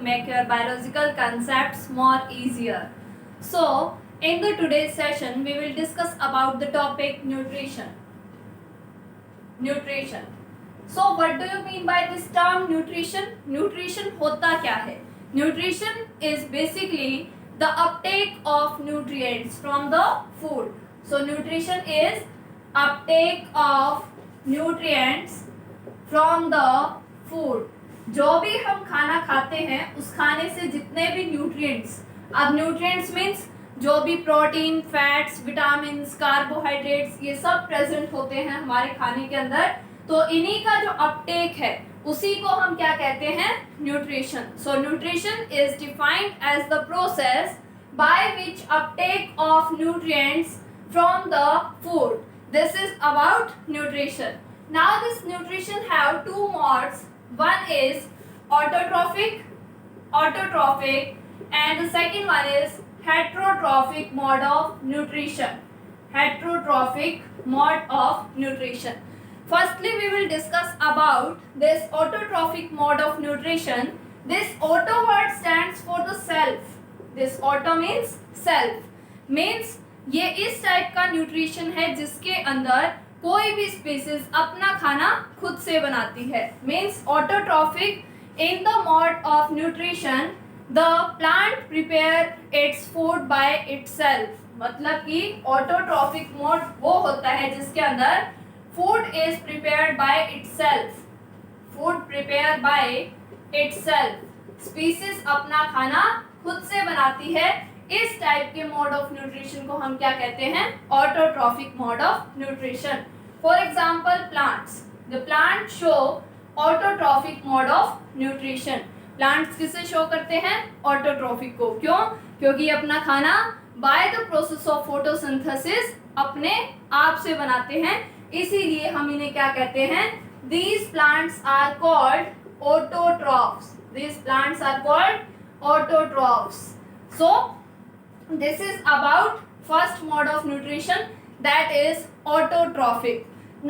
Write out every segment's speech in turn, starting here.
make your biological concepts more easier. So, in the today's session, we will discuss about the topic nutrition. Nutrition. So, what do you mean by this term nutrition? Nutrition होता क्या है? Nutrition is basically the uptake of nutrients from the food. So, nutrition is uptake of nutrients from the food. जो भी हम खाना खाते हैं उस खाने से जितने भी न्यूट्रिएंट्स, अब न्यूट्रिएंट्स मीन्स जो भी प्रोटीन, फैट्स, विटामिन्स, कार्बोहाइड्रेट्स ये सब प्रेजेंट होते हैं हमारे खाने के अंदर, तो इन्हीं का जो अपटेक है उसी को हम क्या कहते हैं? Nutrition. So nutrition is defined as the process by which uptake of nutrients from the food. This is about nutrition. Now this nutrition have two modes. One is autotrophic, and the second one is heterotrophic mode of nutrition. Heterotrophic mode of nutrition. Firstly, we will discuss about this autotrophic mode of nutrition. This auto word stands for the self. This auto means self. Means ये इस type का nutrition है जिसके अंदर कोई भी species अपना खाना खुद से बनाती है. Means autotrophic. In the mode of nutrition the plant prepare its food by itself. मतलब कि ऑटोट्रॉफिक मोड वो होता है जिसके अंदर food is prepared by itself. Food prepare by itself. Species अपना खाना खुद से बनाती है. इस टाइप के मोड ऑफ न्यूट्रिशन को हम क्या कहते हैं? Autotrophic mode of nutrition. For example plants. The plant show autotrophic mode of nutrition. Plants किसे शो करते हैं? ऑटोट्रॉफिक को. क्यों? क्योंकि अपना खाना by the process of photosynthesis अपने आप से बनाते हैं, इसीलिए हम इन्हें क्या कहते हैं? These plants are called autotrophs. These plants are called autotrophs. So this is about first mode of nutrition, that is autotrophic.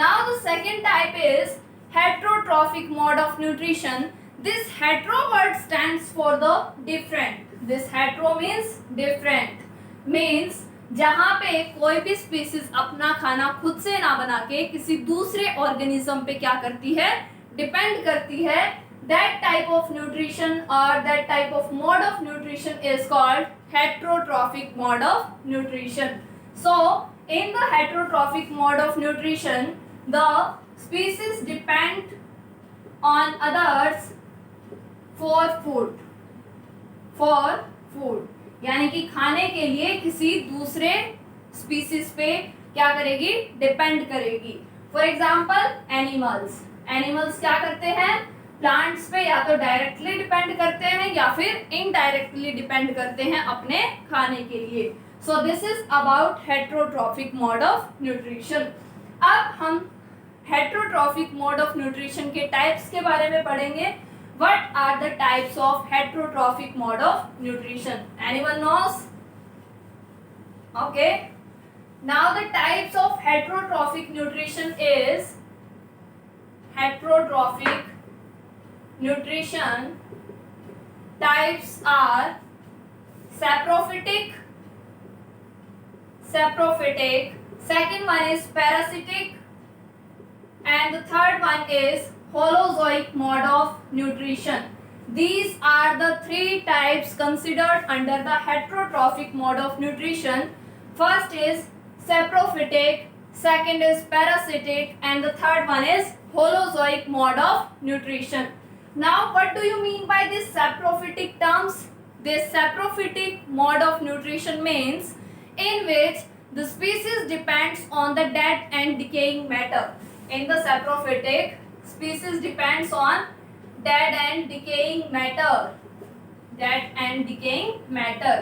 Now the second type is heterotrophic mode of nutrition. This hetero word stands for the different. This hetero means different. Means जहाँ पे कोई भी species अपना खाना खुद से ना बना के किसी दूसरे ऑर्गेनिज्म पे क्या करती है? डिपेंड करती है. That type of nutrition or that type of mode of nutrition is called heterotrophic mode of nutrition. So, in the heterotrophic mode of nutrition, the species depend on others for food. For food. यानी कि खाने के लिए किसी दूसरे species पे क्या करेगी? डिपेंड करेगी. For example animals. एनिमल्स क्या करते हैं? प्लांट्स पे या तो डायरेक्टली डिपेंड करते हैं या फिर इनडायरेक्टली डिपेंड करते हैं अपने खाने के लिए. So this is about heterotrophic mode of nutrition. अब हम हेटरोट्रॉफिक मोड ऑफ न्यूट्रिशन के टाइप्स के बारे में पढ़ेंगे. What are the types of heterotrophic mode of nutrition? Anyone knows? Okay. Now the types of heterotrophic nutrition is heterotrophic nutrition types are saprophytic, second one is parasitic, and the third one is holozoic mode of nutrition. These are the three types considered under the heterotrophic mode of nutrition. First is saprophytic, second is parasitic, and the third one is holozoic mode of nutrition. Now, what do you mean by this saprophytic terms? This saprophytic mode of nutrition means in which the species depends on the dead and decaying matter. In the saprophytic, species depends on dead and decaying matter. Dead and decaying matter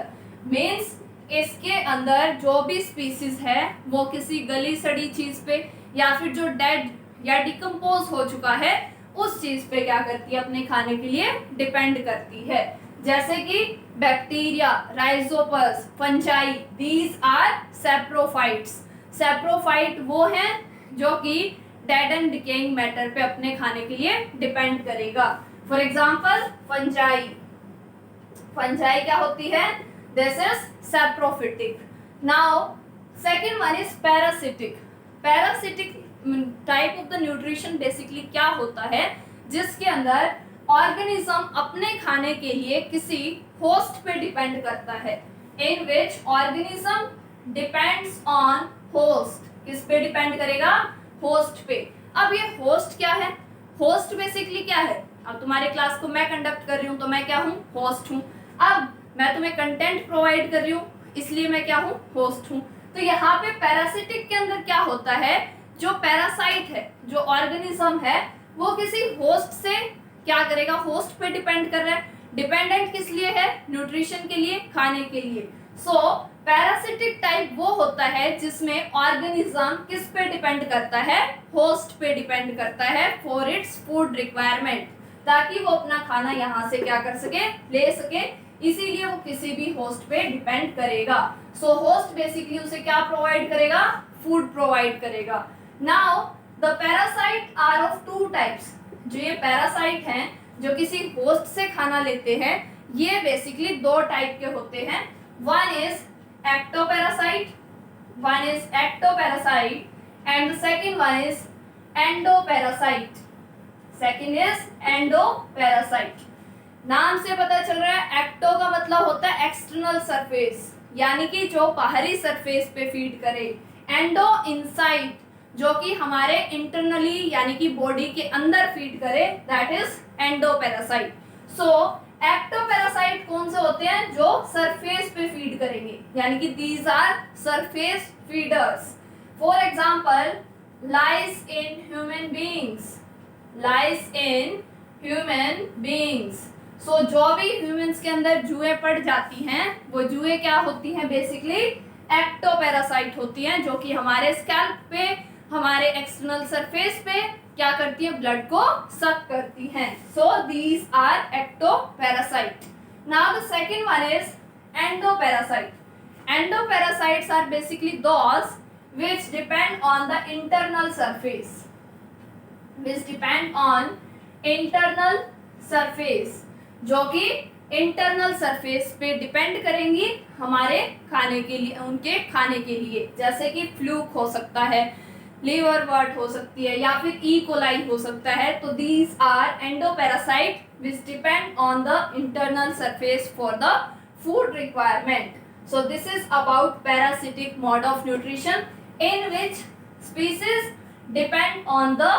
means इसके अंदर जो भी species है वो किसी गली सड़ी चीज पे या फिर जो डेड या डिकम्पोज हो चुका है उस चीज पे क्या करती है? अपने खाने के लिए डिपेंड करती है. जैसे कि bacteria, rhizopus, fungi, these are saprophytes. Saprophyte वो हैं जो कि डेड एंड डिकेइंग मैटर पे अपने खाने के लिए डिपेंड करेगा. For example fungi. फंजाई क्या होती है? This is saprophytic. Now second one is parasitic. Parasitic type of the nutrition basically क्या होता है, जिसके अंदर ऑर्गेनिज्म अपने खाने के लिए किसी होस्ट पे डिपेंड करता है. In which organism depends on host. किस पे डिपेंड करेगा? होस्ट पे. अब ये होस्ट क्या है? होस्ट बेसिकली क्या है? अब तुम्हारे क्लास को मैं कंडक्ट कर रही हूँ तो मैं क्या हूँ? होस्ट हूँ. अब मैं तुम्हें कंटेंट प्रोवाइड कर रही हूँ, इसलिए मैं क्या हूँ? होस्ट हूँ. तो यहाँ पे पैरासिटिक के अंदर क्या होता है, जो पैरासाइट है, जो ऑर्गेनिज्म है, वो किसी होस्ट से क्या करेगा? होस्ट पे डिपेंड कर रहा है. डिपेंडेंट किस लिए है? न्यूट्रिशन के लिए, खाने के लिए. सो पैरासिटिक टाइप वो होता है जिसमें ऑर्गेनिज्म किस पे डिपेंड करता है? होस्ट पे डिपेंड करता है फॉर इट्स फूड रिक्वायरमेंट, ताकि वो अपना खाना यहाँ से क्या कर सके? ले सके. इसीलिए वो किसी भी होस्ट पे डिपेंड करेगा. सो होस्ट बेसिकली उसे क्या प्रोवाइड करेगा? फूड प्रोवाइड करेगा. Now the parasite are of two types. जो ये पैरासाइट हैं, जो किसी होस्ट से खाना लेते हैं, ये बेसिकली दो टाइप के होते हैं. One is ectoparacyte, one is ectoparasite and the second one is endoparasite. Second is endoparasite. नाम से पता चल रहा है, एक्टो का मतलब होता है एक्सटर्नल सरफेस, यानी कि जो बाहरी सरफेस पे फीड करे. एंडो इनसाइड, जो कि हमारे इंटरनली यानी कि बॉडी के अंदर फीड करे, that is endoparasite. So ectoparasite कौन से होते हैं? जो सरफेस पे फीड करेंगे, यानी कि these are surface feeders. For example lice in human beings. Lice in human beings. So जो भी ह्यूमंस के अंदर जुएं पड़ जाती हैं, वो जुएं क्या होती हैं? बेसिकली एक्टोपैरासाइट होती हैं, जो कि हमारे स्कैल्प पे, हमारे एक्सटर्नल सरफेस पे क्या करती है? ब्लड को सक करती हैं. So these are ectoparasite. Now the second one is endoparasite. Endoparasites are basically those which depend on the internal surface. which depend on internal surface, जो कि इंटरनल सरफेस पे डिपेंड करेंगी हमारे खाने के लिए, उनके खाने के लिए. जैसे कि फ्लूक हो सकता है, लीवर वर्ट हो सकती है, या फिर ई कोलाई हो सकता है. तो these are endoparasite which depend on the internal surface for the food requirement. So this is about parasitic mode of nutrition in which species depend on the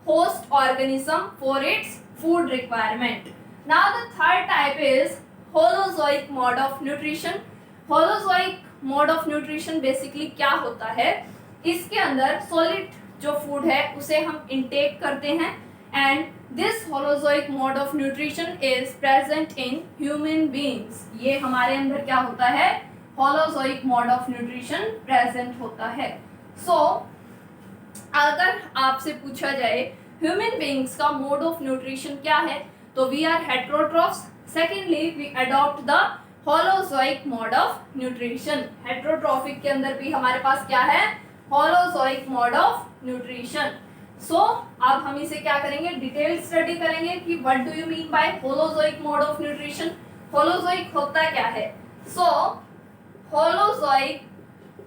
host organism for its food requirement. Now the third type is holozoic mode of nutrition. Holozoic mode of nutrition basically क्या होता है? इसके अंदर solid जो food है उसे हम intake करते हैं, and this holozoic mode of nutrition is present in human beings. ये हमारे अंदर क्या होता है? Holozoic mode of nutrition present होता है. सो अगर आपसे पूछा जाए ह्यूमन बीइंग्स का मोड ऑफ न्यूट्रिशन क्या है, तो we are heterotrophs. Secondly we adopt the holozoic mode of nutrition. Heterotrophic के अंदर भी हमारे पास क्या है? Holozoic mode of nutrition. So अब हम इसे क्या करेंगे? डिटेल स्टडी करेंगे कि what do you mean by holozoic mode of nutrition. Holozoic होता क्या है? सो holozoic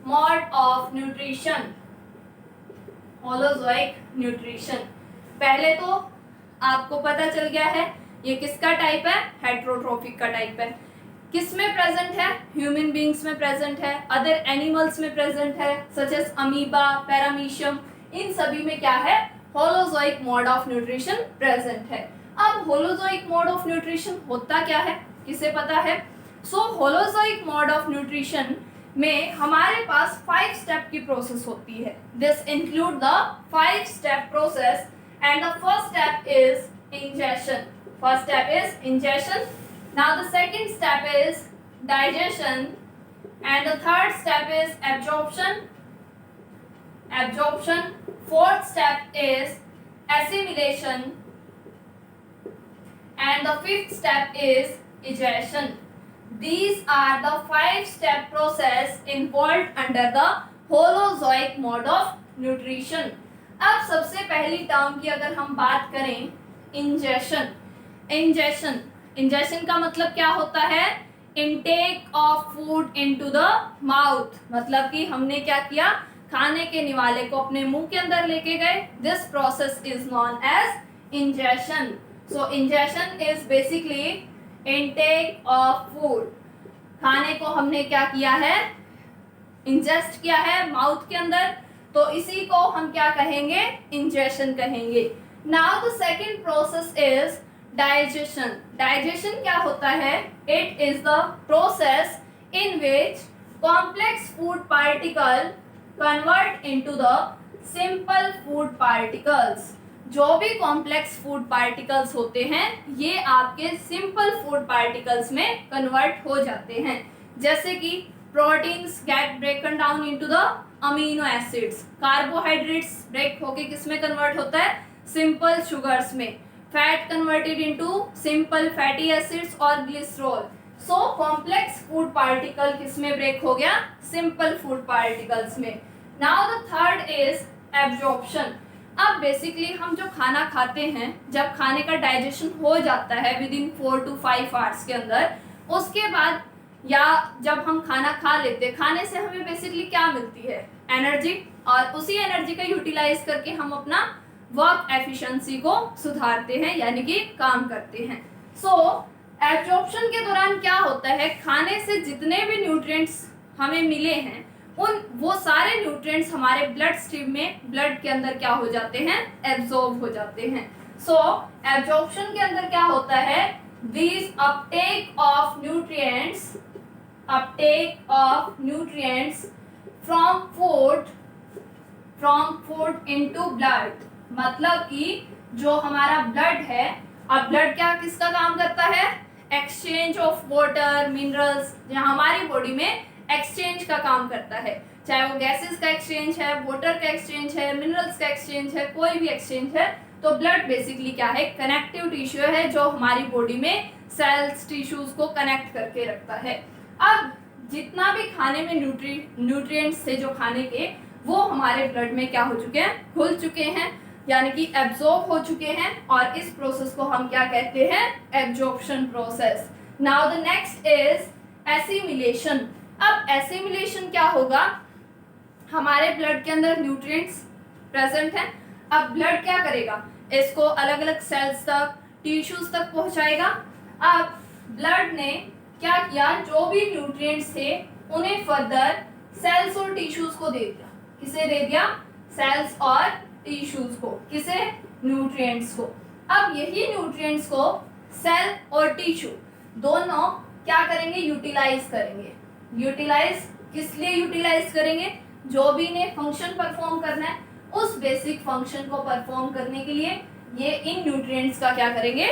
mode of nutrition. holozoic nutrition पहले तो आपको पता चल गया है ये किसका टाइप है? हेट्रोट्रॉफिक का टाइप है. किस में प्रेजेंट है? ह्यूमन बीइंग्स में प्रेजेंट है, अदर एनिमल्स में प्रेजेंट है, सच एज अमीबा, पैरामीशियम, इन सभी में क्या है? Holozoic mode of nutrition present है. अब होलोजोइक मोड ऑफ न्यूट्रिशन होता क्या है? किसे पता है? सो होलोजोइक मोड ऑफ न्यूट्रिशन में हमारे पास 5 स्टेप की प्रोसेस होती है. This include the 5 step process and the first step is ingestion. First step is ingestion. Now the second step is digestion and the third step is absorption. Fourth step is assimilation and the fifth step is egestion. These are the 5-step process involved under the holozoic mode of nutrition. अब सबसे पहली term की अगर हम बात करें, ingestion. Ingestion का मतलब क्या होता है? Intake of food into the mouth, मतलब कि हमने क्या किया, खाने के निवाले को अपने मुंह के अंदर लेके गए. This process is known as ingestion. So ingestion is basically intake of food. खाने को हमने क्या किया है, इंजेस्ट किया है माउथ के अंदर, तो इसी को हम क्या कहेंगे, इंजेशन कहेंगे. Now the second process is digestion. Digestion क्या होता है? It is the process in which complex food particle convert into the simple food particles. जो भी कॉम्प्लेक्स फूड पार्टिकल्स होते हैं ये आपके सिंपल फूड पार्टिकल्स में कन्वर्ट हो जाते हैं. जैसे कि proteins get broken down into the amino acids. Carbohydrates break होके किस में कन्वर्ट होता है? सिंपल शुगर्स में. Fat converted into simple fatty acids और glycerol. So complex food particle किस में ब्रेक हो गया? सिंपल फूड पार्टिकल्स में. Now the third is absorption. अब बेसिकली हम जो खाना खाते हैं, जब खाने का डाइजेशन हो जाता है विद इन 4 to 5 आवर्स के अंदर, उसके बाद या जब हम खाना खा लेते हैं, खाने से हमें बेसिकली क्या मिलती है? एनर्जी. और उसी एनर्जी का यूटिलाइज करके हम अपना वर्क एफिशिएंसी को सुधारते हैं, यानी कि काम करते हैं. सो एब्जॉर्प्शन के दौरान क्या होता है, खाने से जितने भी न्यूट्रिएंट्स हमें मिले हैं वो सारे न्यूट्रिएंट्स हमारे ब्लड स्ट्रीम में, ब्लड के अंदर क्या हो जाते हैं? एब्जॉर्ब हो जाते हैं. सो एब्जॉर्प्शन के अंदर क्या होता है? This Uptake of nutrients from food into blood. मतलब कि जो हमारा ब्लड है, अब ब्लड क्या किसका काम करता है? एक्सचेंज ऑफ वाटर, मिनरल्स, जहाँ हमारी बॉडी में एक्सचेंज का काम करता है. चाहे वो गैसेस का एक्सचेंज है, वाटर का एक्सचेंज है, मिनरल्स का एक्सचेंज है, कोई भी एक्सचेंज है. तो ब्लड बेसिकली क्या है? कनेक्टिव टिश्यू है जो हमारी बॉडी में सेल्स, टिश्यूज को कनेक्ट करके रखता है. अब जितना भी खाने में न्यूट्रिएंट्स थे जो खाने के, वो हमारे ब्लड में क्या हो चुके हैं? घुल चुके हैं, यानी कि एब्जॉर्ब हो चुके हैं. और इस प्रोसेस को हम क्या कहते हैं? Absorption process. Now the next is assimilation. अब एसिमिलेशन क्या होगा? हमारे ब्लड के अंदर न्यूट्रिएंट्स प्रेजेंट हैं. अब ब्लड क्या करेगा? इसको अलग अलग सेल्स तक, टिश्यूज तक पहुंचाएगा. अब ब्लड ने क्या किया? जो भी न्यूट्रिएंट्स थे उन्हें फर्दर सेल्स और टिश्यूज को दे दिया. किसे दे दिया? सेल्स और टिश्यूज को. किसे? न्यूट्रिएंट्स को. अब यही न्यूट्रिएंट्स को सेल और टिश्यू दोनों क्या करेंगे? यूटिलाइज करेंगे. यूटिलाइज किस लिए यूटिलाइज करेंगे? जो भी इन्हें फंक्शन परफॉर्म करना है, उस बेसिक फंक्शन को परफॉर्म करने के लिए ये इन न्यूट्रिएंट्स का क्या करेंगे?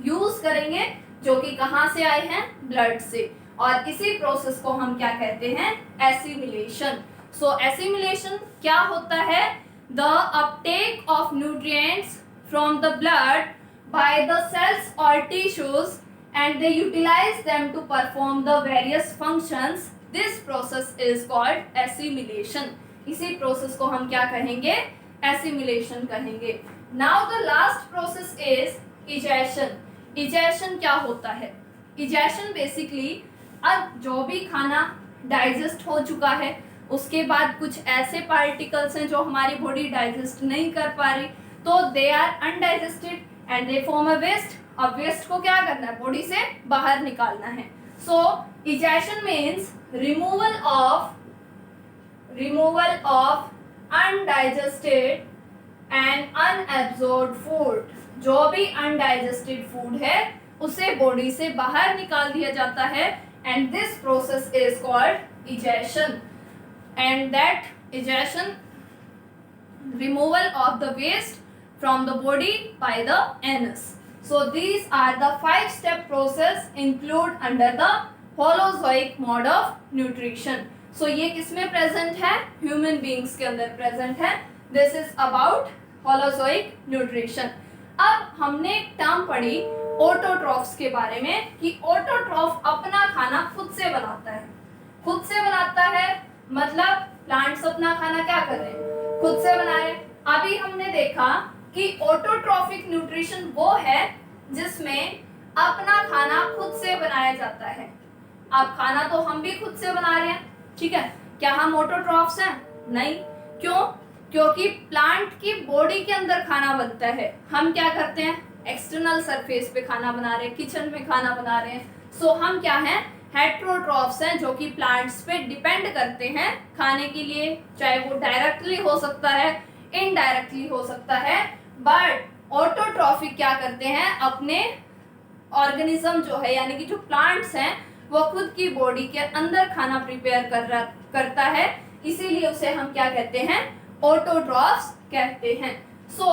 यूज करेंगे, जो कि कहाँ से आए हैं? ब्लड से. और इसी प्रोसेस को हम क्या कहते हैं? एसिमिलेशन. सो एसिमिलेशन क्या होता है? The uptake of nutrients from the blood by the cells और tissues and they utilize them to perform the various functions. This process is called assimilation. इसी प्रोसेस को हम क्या कहेंगे? assimilation कहेंगे. Now the last process is egestion. egestion क्या होता है? egestion basically अब जो भी खाना डाइजेस्ट हो चुका है, उसके बाद कुछ ऐसे पार्टिकल्स हैं जो हमारी बॉडी डाइजेस्ट नहीं कर पा रही, तो they are undigested and they form a waste. अब वेस्ट को क्या करना है? बॉडी से बाहर निकालना है. सो egestion means removal of undigested and unabsorbed food. जो भी undigested food है उसे बॉडी से बाहर निकाल दिया जाता है, and this process is called egestion. And that egestion, removal of the waste from the body by the anus. So these are the 5-step process include under the Holozoic mode of nutrition. So ये किसमें present है? Human beings के अंदर present है. This is about Holozoic nutrition. अब हमने एक term पढ़ी ऑटोट्रॉफ्स के बारे में कि ऑटोट्रॉफ अपना खाना खुद से बनाता है. खुद से बनाता है मतलब प्लांट्स अपना खाना क्या कर रहे हैं? खुद से बना रहे हैं. अभी हमने देखा कि ऑटोट्रॉफिक न्यूट्रिशन वो है जिसमें अपना खाना खुद से बनाया जाता है। अब खाना तो हम भी खुद से बना रहे हैं, ठीक है। क्या हम ऑटोट्रॉफ्स हैं? नहीं। क्यों? क्योंकि प्लांट की बॉडी के अंदर खाना बनता है। हम क्या करते हैं? एक्सटर्नल सरफेस पे खाना बना रहे हैं, किचन में खाना बना रहे हैं। सो हम क्या हैं? हेट्रोट्रॉफ्स हैं, जो कि प्लांट्स पे डिपेंड करते हैं खाने के लिए। चाहे वो डायरेक्टली हो सकता है, इनडायरेक्टली हो सकता है। बट ऑटोट्रॉफिक क्या करते हैं? अपने ऑर्गेनिज्म जो है, यानी कि जो प्लांट्स हैं, वो खुद की बॉडी के अंदर खाना प्रिपेयर करता है। इसीलिए उसे हम क्या कहते हैं? ऑटोट्रॉफ्स कहते हैं। सो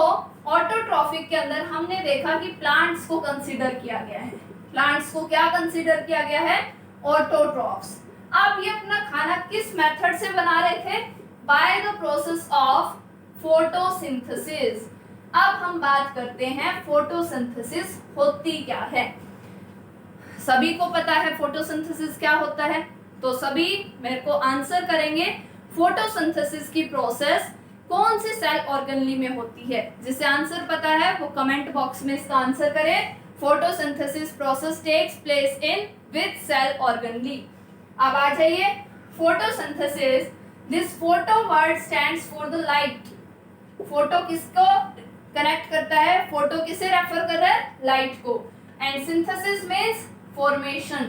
ऑटोट्रॉफिक के अंदर हमने देखा कि प्लांट्स को कंसीडर किया गया है। प्लांट्स को क्या कंसीडर किया गया है? ऑटोट्रॉफ्स। अब ये अपना खाना किस मेथड से बना रहे थे? By the process of photosynthesis. अब हम बात करते हैं फोटोसिंथेसिस होती क्या है। सभी को पता है फोटोसिंथेसिस क्या होता है, तो सभी मेरे को आंसर करेंगे फोटोसिंथेसिस की प्रोसेस कौन से सेल ऑर्गेनली में होती है। जिसे आंसर पता है वो कमेंट बॉक्स में इसका आंसर करे। Photosynthesis process takes place in which cell organelle. अब आ जाइए, photosynthesis, this photo word stands for the light. Photo किसको कनेक्ट करता है? फोटो किसे रेफर कर रहा है? लाइट को। And synthesis means formation.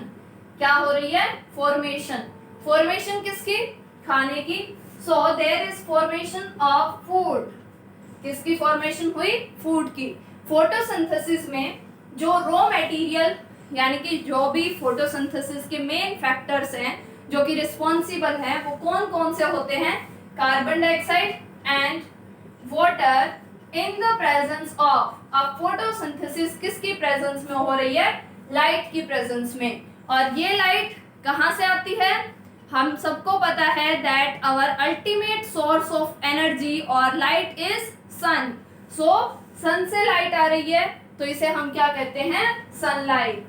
क्या हो रही है? फॉर्मेशन। फॉर्मेशन किसकी? खाने की। So there is formation of food. किसकी फॉर्मेशन हुई? फूड की। फोटोसिंथेसिस में जो रॉ मटेरियल, यानी कि जो भी फोटोसिंथेसिस के मेन फैक्टर्स हैं जो कि रिस्पॉन्सिबल हैं, वो कौन कौन से होते हैं? Carbon dioxide and water in the presence of. अब फोटोसिंथेसिस किसकी प्रेजेंस में हो रही है? लाइट की प्रेजेंस में। और ये लाइट कहाँ से आती है? हम सबको पता है that our ultimate source of energy और light is sun. So sun से लाइट आ रही है, तो इसे हम क्या कहते हैं? Sunlight.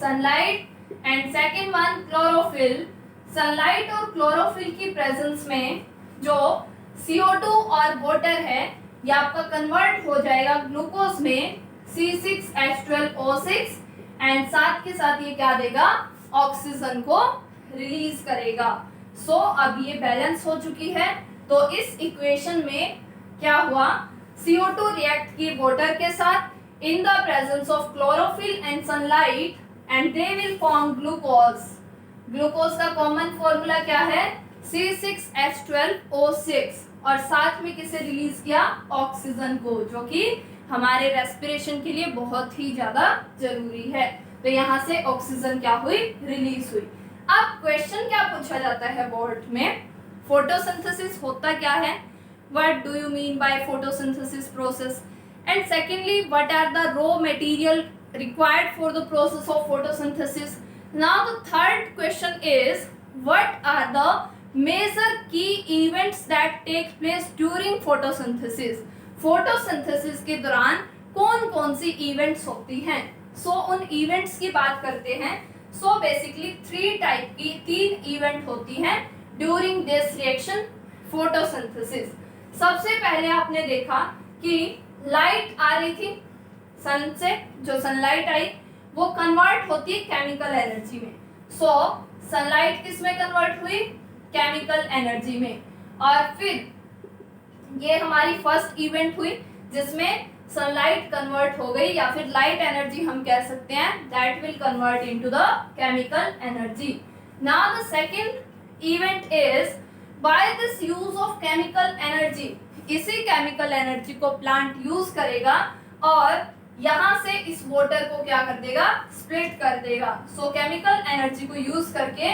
Sunlight. And second one chlorophyll. Sunlight और क्लोरोफिल की प्रेजेंस में जो CO2 और वाटर है, ये आपका कन्वर्ट हो जाएगा ग्लूकोज में C6H12O6 एंड साथ के साथ ये क्या देगा? ऑक्सीजन को रिलीज करेगा। सो अब ये बैलेंस हो चुकी है। तो इस इक्वेशन में क्या हुआ? CO2 रिएक्ट की वाटर के साथ in the presence of chlorophyll and sunlight and they will form glucose. Glucose का कॉमन फॉर्मूला क्या है? C6H12O6। और साथ में किसे रिलीज किया? ऑक्सीजन को, जो कि हमारे रेस्पिरेशन के लिए बहुत ही ज्यादा जरूरी है। तो यहाँ से ऑक्सीजन क्या हुई? रिलीज हुई। अब क्वेश्चन क्या पूछा जाता है बोर्ड में? फोटोसिंथेसिस होता क्या है? What do you mean by photosynthesis process? And secondly, what are the raw material required for the process of photosynthesis? Now the third question is, what are the major key events that take place during photosynthesis? Photosynthesis के दौरान कौन कौन सी events होती हैं? उन events की बात करते हैं। बेसिकली 3 टाइप की 3 इवेंट होती हैं ड्यूरिंग दिस रिएक्शन फोटोसिंथेसिस। सबसे पहले आपने देखा कि लाइट आ रही थी सन से, जो सनलाइट आई वो कन्वर्ट होती है केमिकल एनर्जी में। सनलाइट किस में कन्वर्ट हुई? केमिकल एनर्जी में। और फिर ये हमारी फर्स्ट इवेंट हुई जिसमें सनलाइट कन्वर्ट हो गई, या फिर लाइट एनर्जी हम कह सकते हैं, that will convert into the chemical energy. Now the second event is by this use of chemical energy. इसी केमिकल एनर्जी को प्लांट यूज करेगा और यहाँ से इस वाटर को क्या कर देगा? स्प्लिट कर देगा। केमिकल एनर्जी को यूज करके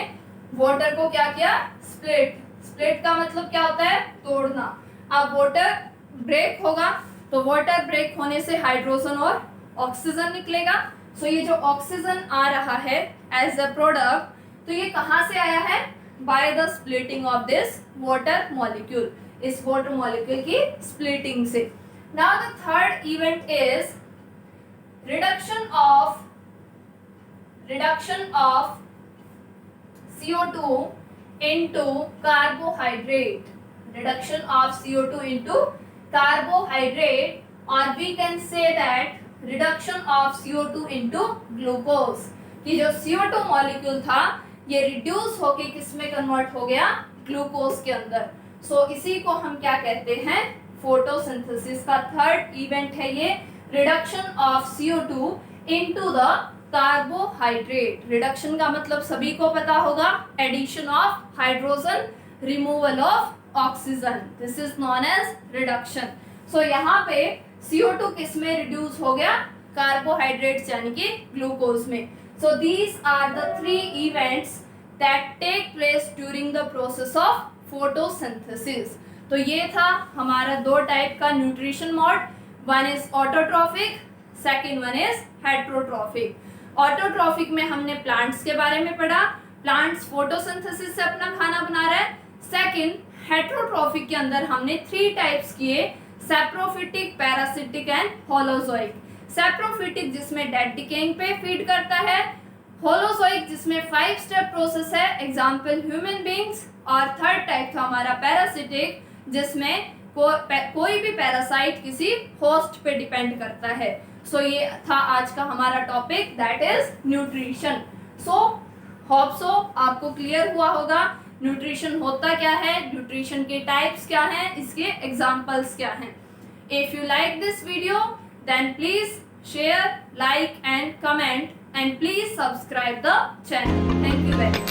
वाटर को क्या किया? स्प्लिट। स्प्लिट का मतलब क्या होता है? तोड़ना। अब वाटर ब्रेक होगा, तो वाटर ब्रेक होने से हाइड्रोजन और ऑक्सीजन निकलेगा। ये जो ऑक्सीजन आ रहा है एज अ प्रोडक्ट, तो ये कहाँ से आया है? By the splitting of this water molecule. इस वाटर मॉलिक्यूल की स्प्लिटिंग से। Now the third event is reduction of CO2 into carbohydrate. Reduction of CO2 into carbohydrate, or we can say that reduction of CO2 into glucose, कि जो CO2 molecule था ये reduce होके किस में convert हो गया, ग्लूकोज के अंदर। सो इसी को हम क्या कहते हैं, फोटोसिंथेसिस का थर्ड इवेंट है ये, reduction of CO2 into the carbohydrate. Reduction का मतलब सभी को पता होगा, addition of hydrogen, removal of oxygen, this is known as reduction. So यहाँ पे CO2 किस में रिड्यूस हो गया, कार्बोहाइड्रेट्स यानी कि ग्लूकोज में। So these are the three events that take place during the process of photosynthesis. तो ये था हमारा दो टाइप का nutrition mode, one is autotrophic, second one is heterotrophic. Autotrophic में हमने प्लांट्स के बारे में पढ़ा, प्लांट्स फोटोसिंथेसिस से अपना खाना बना रहे हैं। सेकेंड हेट्रोट्रॉफिक के अंदर हमने थ्री टाइप्स किए, saprophytic, parasitic and holozoic. Saprophytic जिसमें डेड डिकेइंग पे फीड करता है, होलोजोइक जिसमें 5 स्टेप प्रोसेस है, एग्जांपल ह्यूमन बीइंग्स, और थर्ड टाइप था हमारा पैरासिटिक जिसमें कोई भी पैरासाइट किसी होस्ट पे डिपेंड करता है। सो ये था आज का हमारा topic, that is nutrition. So hope so आपको क्लियर हुआ होगा न्यूट्रिशन होता क्या है, न्यूट्रिशन के टाइप्स क्या हैं, इसके एग्जांपल्स क्या हैं। If you like this video then please share, like and comment, and please subscribe the channel. Thank you very much.